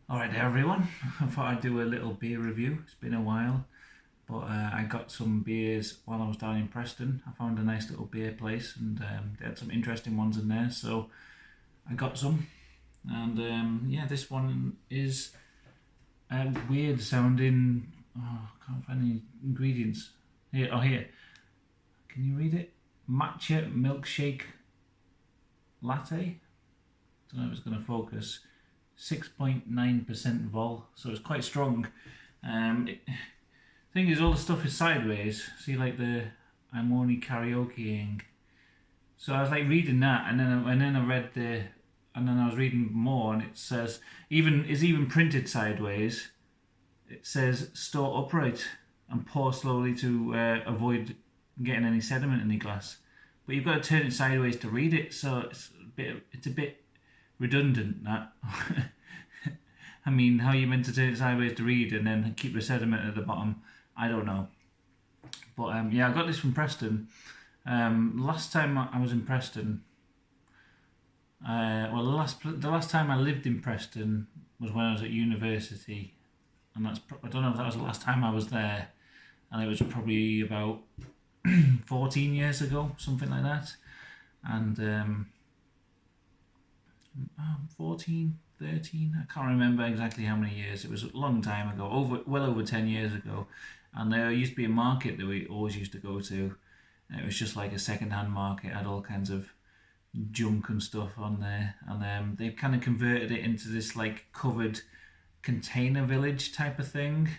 Alright everyone, I thought I'd do a little beer review. It's been a while, but I got some beers while I was down in Preston. I found a nice little beer place and they had some interesting ones in there, so I got some. And yeah, this one is weird sounding. Oh, I can't find any ingredients. Here. Can you read it? Matcha Milkshake Latte. Don't know if it's going to focus. 6.9% vol, so it's quite strong. Thing is, all the stuff is sideways. See, like I'm only karaoke-ing. So I was like reading that, and then I read and then I was reading more, and it says it's even printed sideways. It says store upright and pour slowly to avoid getting any sediment in the glass. But you've got to turn it sideways to read it, so it's a bit redundant, that. I mean, how you meant to turn it sideways to read and then keep the sediment at the bottom, I don't know. But yeah, I got this from Preston. Last time I was in Preston, the last time I lived in Preston was when I was at university, and I don't know if that was the last time I was there, and it was probably about 14 years ago, something like that. And 14, 13, I can't remember exactly how many years. It was a long time ago, well over 10 years ago. And there used to be a market that we always used to go to. And it was just like a second-hand market, had all kinds of junk and stuff on there. And they've kind of converted it into this like covered container village type of thing.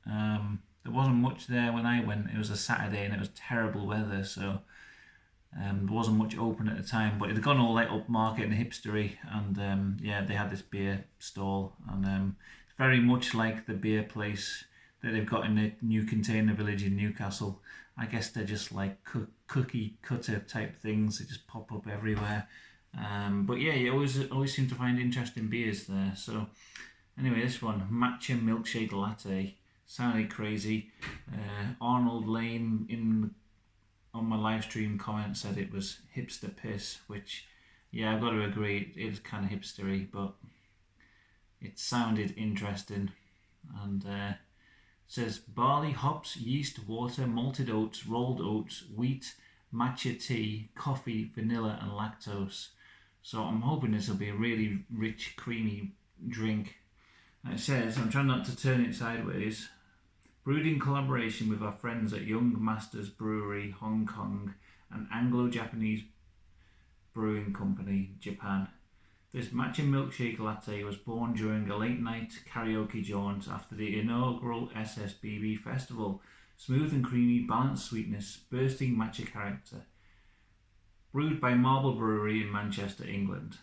There wasn't much there when I went. It was a Saturday and it was terrible weather, so there wasn't much open at the time, but it had gone all like upmarket and hipstery, and yeah, they had this beer stall, and it's very much like the beer place that they've got in the new container village in Newcastle. I guess they're just like cookie cutter type things. They just pop up everywhere. But yeah, you always seem to find interesting beers there. So anyway, this one, Matcha Milkshake Latte, sounded crazy. Arnold Lane on my live stream comment said it was hipster piss, which, yeah, I've got to agree, it is kind of hipstery, but it sounded interesting. And it says barley, hops, yeast, water, malted oats, rolled oats, wheat, matcha tea, coffee, vanilla and lactose. So I'm hoping this will be a really rich, creamy drink. And it says, I'm trying not to turn it sideways, brewed in collaboration with our friends at Young Masters Brewery, Hong Kong, and Anglo-Japanese Brewing Company, Japan. This matcha milkshake latte was born during a late-night karaoke jaunt after the inaugural SSBB festival. Smooth and creamy, balanced sweetness, bursting matcha character. Brewed by Marble Brewery in Manchester, England.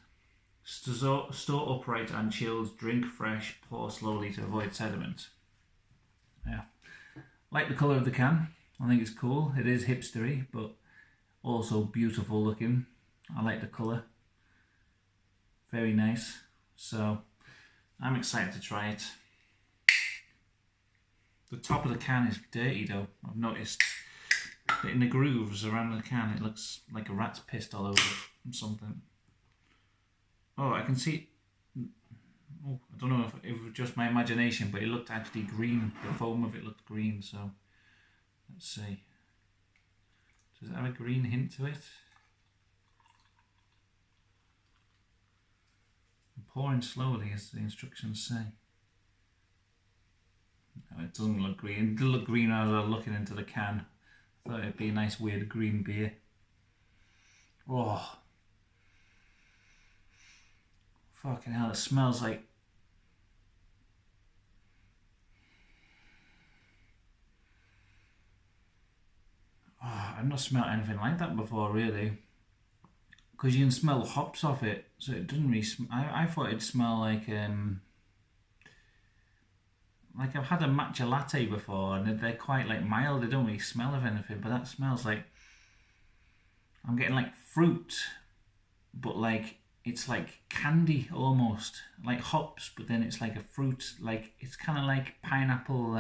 Store upright and chilled, drink fresh, pour slowly to avoid sediment. Yeah. Like the colour of the can. I think it's cool. It is hipstery, but also beautiful looking. I like the colour. Very nice. So I'm excited to try it. The top of the can is dirty though. I've noticed that in the grooves around the can it looks like a rat's pissed all over it or something. Oh, I can see. Oh, I don't know if it was just my imagination, but it looked actually green. The foam of it looked green, so let's see. Does it have a green hint to it? I'm pouring slowly, as the instructions say. No, it doesn't look green. It did look green as I was looking into the can. I thought it'd be a nice weird green beer. Oh, fucking hell, it smells like... Oh, I've not smelled anything like that before, really. Because you can smell the hops off it, so it doesn't really... I thought it'd smell like I've had a matcha latte before, and they're quite like mild. They don't really smell of anything, but that smells like... I'm getting like fruit, but like... It's like candy almost, like hops, but then it's like a fruit, like it's kind of like pineapple,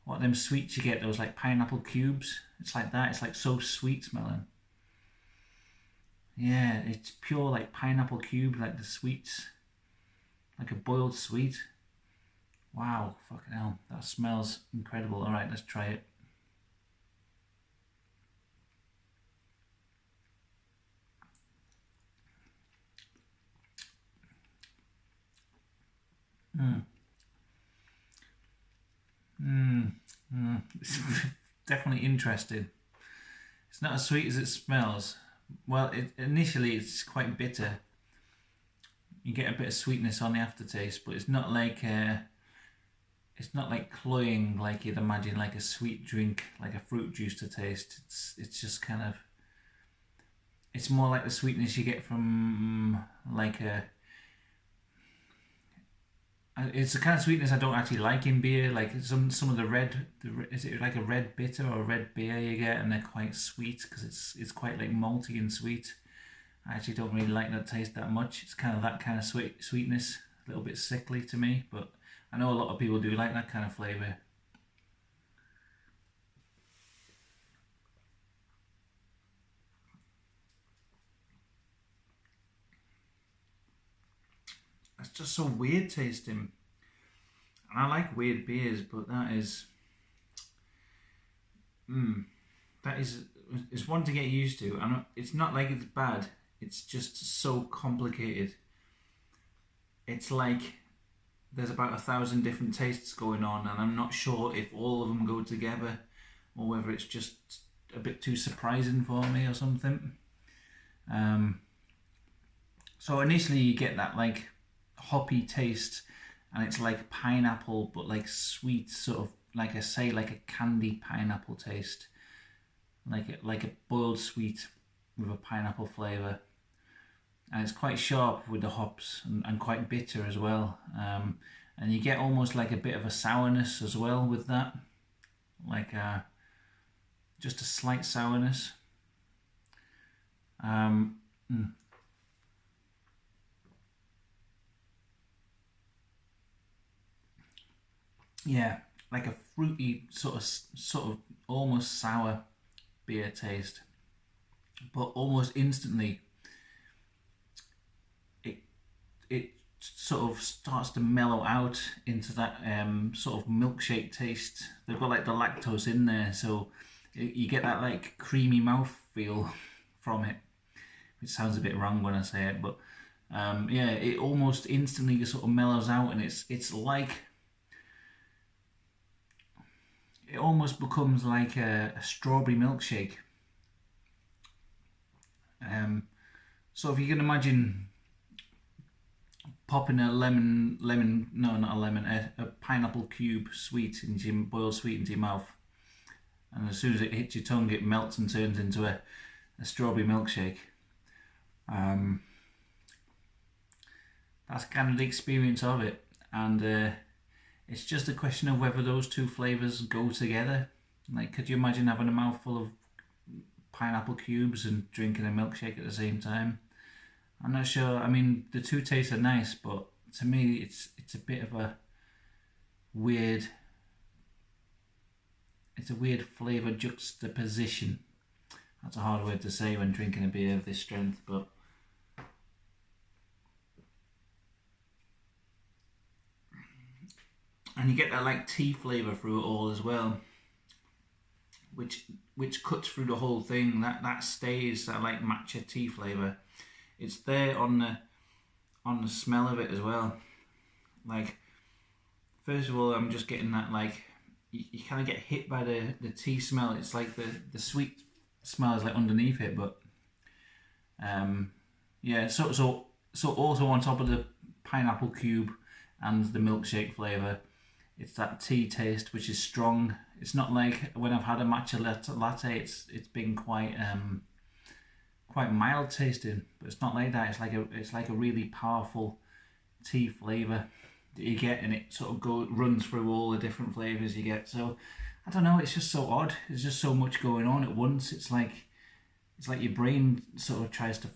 what them sweets you get, those like pineapple cubes. It's like that. It's like so sweet smelling. Yeah, it's pure like pineapple cube, like the sweets. like a boiled sweet. Wow, fucking hell, that smells incredible. All right, let's try it. Mm. Mm. Mm. It's definitely interesting. It's not as sweet as it smells. Well, initially it's quite bitter. You get a bit of sweetness on the aftertaste, but it's not like cloying like you'd imagine like a sweet drink, like a fruit juice to taste. It's just kind of, it's more like the sweetness you get from like a, it's the kind of sweetness I don't actually like in beer. Like some of is it like a red bitter or a red beer you get, and they're quite sweet because it's quite like malty and sweet. I actually don't really like that taste that much. It's kind of that kind of sweetness, a little bit sickly to me, but I know a lot of people do like that kind of flavour. It's just so weird tasting. And I like weird beers, but that is, it's one to get used to. And it's not like it's bad. It's just so complicated. It's like there's about 1,000 different tastes going on, and I'm not sure if all of them go together or whether it's just a bit too surprising for me or something. So initially you get that like hoppy taste, and it's like pineapple, but like sweet, sort of like I say, like a candy pineapple taste, like a boiled sweet with a pineapple flavour, and it's quite sharp with the hops and quite bitter as well. And you get almost like a bit of a sourness as well with that, like just a slight sourness. Um, mm. Yeah, like a fruity sort of almost sour beer taste, but almost instantly it it sort of starts to mellow out into that sort of milkshake taste. They've got like the lactose in there, so you get that like creamy mouth feel from it, which sounds a bit wrong when I say it, but yeah, it almost instantly sort of mellows out, and it's like it almost becomes like a strawberry milkshake. So if you can imagine popping a no, not a lemon, a pineapple cube sweet into your boiled sweet into your mouth, and as soon as it hits your tongue, it melts and turns into a strawberry milkshake. That's kind of the experience of it, and it's just a question of whether those two flavors go together. Like, could you imagine having a mouthful of pineapple cubes and drinking a milkshake at the same time? I'm not sure. I mean, the two tastes are nice, but to me, it's a bit of a weird. It's a weird flavor juxtaposition. That's a hard word to say when drinking a beer of this strength, but and you get that like tea flavor through it all as well, which cuts through the whole thing. That stays, that like matcha tea flavor. It's there on the smell of it as well. Like, first of all, I'm just getting that like you kind of get hit by the tea smell. It's like the sweet smell is like underneath it, but yeah. So also on top of the pineapple cube and the milkshake flavor, it's that tea taste which is strong. It's not like when I've had a matcha latte. It's been quite mild tasting, but it's not like that. It's like a really powerful tea flavor that you get, and it sort of runs through all the different flavors you get. So I don't know. It's just so odd. There's just so much going on at once. It's like your brain sort of tries to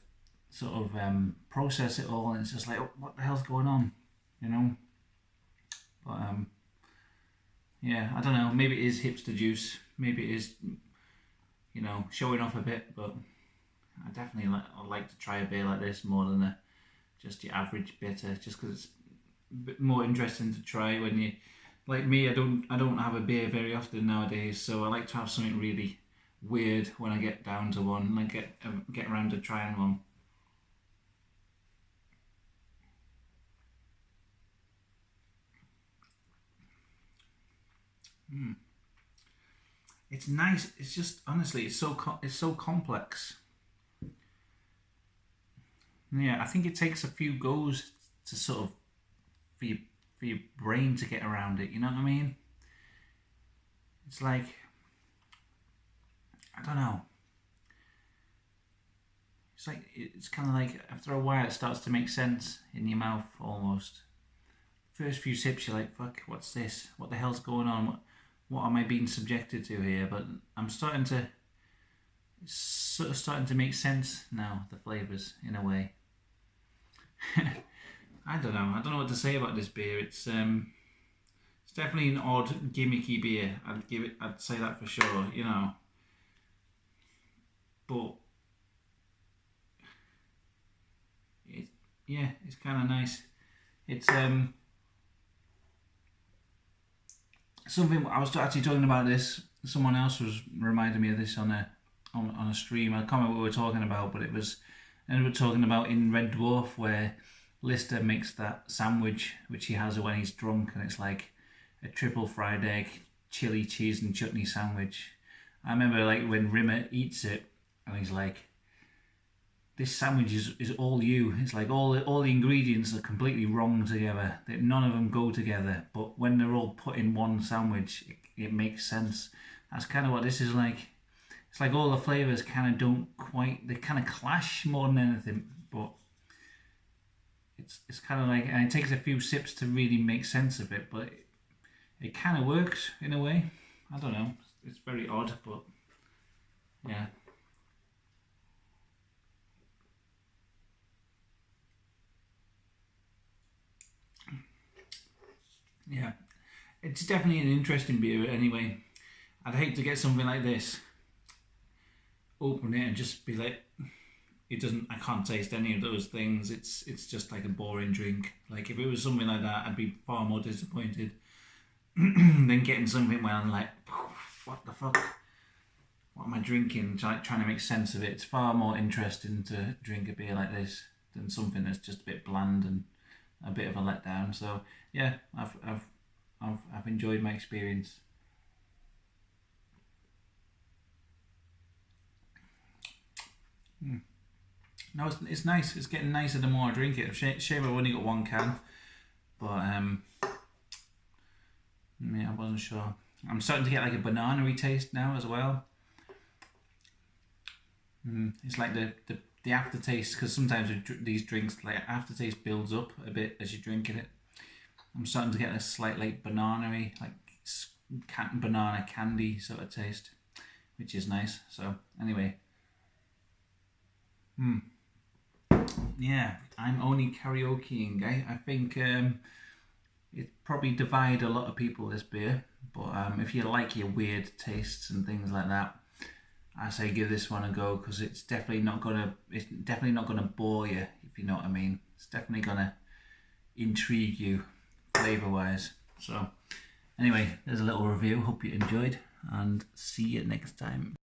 sort of process it all, and it's just like, oh, what the hell's going on, you know? But yeah, I don't know. Maybe it is hipster juice. Maybe it is, you know, showing off a bit. But I definitely like to try a beer like this more than just your average bitter, just because bit more interesting to try when you, like me. I don't have a beer very often nowadays, so I like to have something really weird when I get down to one, and I get around to trying one. It's nice. It's just honestly, it's so complex. Yeah, I think it takes a few goes to sort of for your for your brain to get around it. You know what I mean? It's like I don't know. It's kind of like after a while it starts to make sense in your mouth almost. First few sips you're like, fuck, what's this? What the hell's going on? What am I being subjected to here? But I'm starting to it's sort of starting to make sense now. The flavors in a way. I don't know. I don't know what to say about this beer. It's definitely an odd, gimmicky beer. I'd say that for sure. You know, but it, yeah, it's kind of nice. It's something I was actually talking about this. Someone else was reminding me of this on a stream. I can't remember what we were talking about, but it was, and we were talking about in Red Dwarf where Lister makes that sandwich which he has when he's drunk, and it's like a triple fried egg, chili cheese and chutney sandwich. I remember like when Rimmer eats it, and he's like, "This sandwich is all you." It's like all the ingredients are completely wrong together. That none of them go together, but when they're all put in one sandwich, it makes sense. That's kind of what this is like. It's like all the flavors kind of don't quite. They kind of clash more than anything, but it's kind of like, and it takes a few sips to really make sense of it, but it kind of works in a way. I don't know. It's very odd, but yeah. Yeah, it's definitely an interesting beer anyway. I'd hate to get something like this, open it and just be like, it doesn't. I can't taste any of those things. It's just like a boring drink. Like if it was something like that, I'd be far more disappointed than getting something where I'm like, what the fuck? What am I drinking? Trying to make sense of it. It's far more interesting to drink a beer like this than something that's just a bit bland and a bit of a letdown. So yeah, I've enjoyed my experience. No, it's nice. It's getting nicer the more I drink it. Shame I've only got one can, but yeah, I wasn't sure. I'm starting to get like a banana-y taste now as well. It's like the aftertaste, because sometimes these drinks, like aftertaste builds up a bit as you're drinking it. I'm starting to get a slight like banana-y, like banana candy sort of taste, which is nice. So anyway, yeah, I'm only karaoke-ing. I think it probably divide a lot of people, this beer, but if you like your weird tastes and things like that, I say give this one a go, because it's definitely not gonna bore you, if you know what I mean. It's definitely gonna intrigue you flavour wise. So anyway, there's a little review. Hope you enjoyed, and see you next time.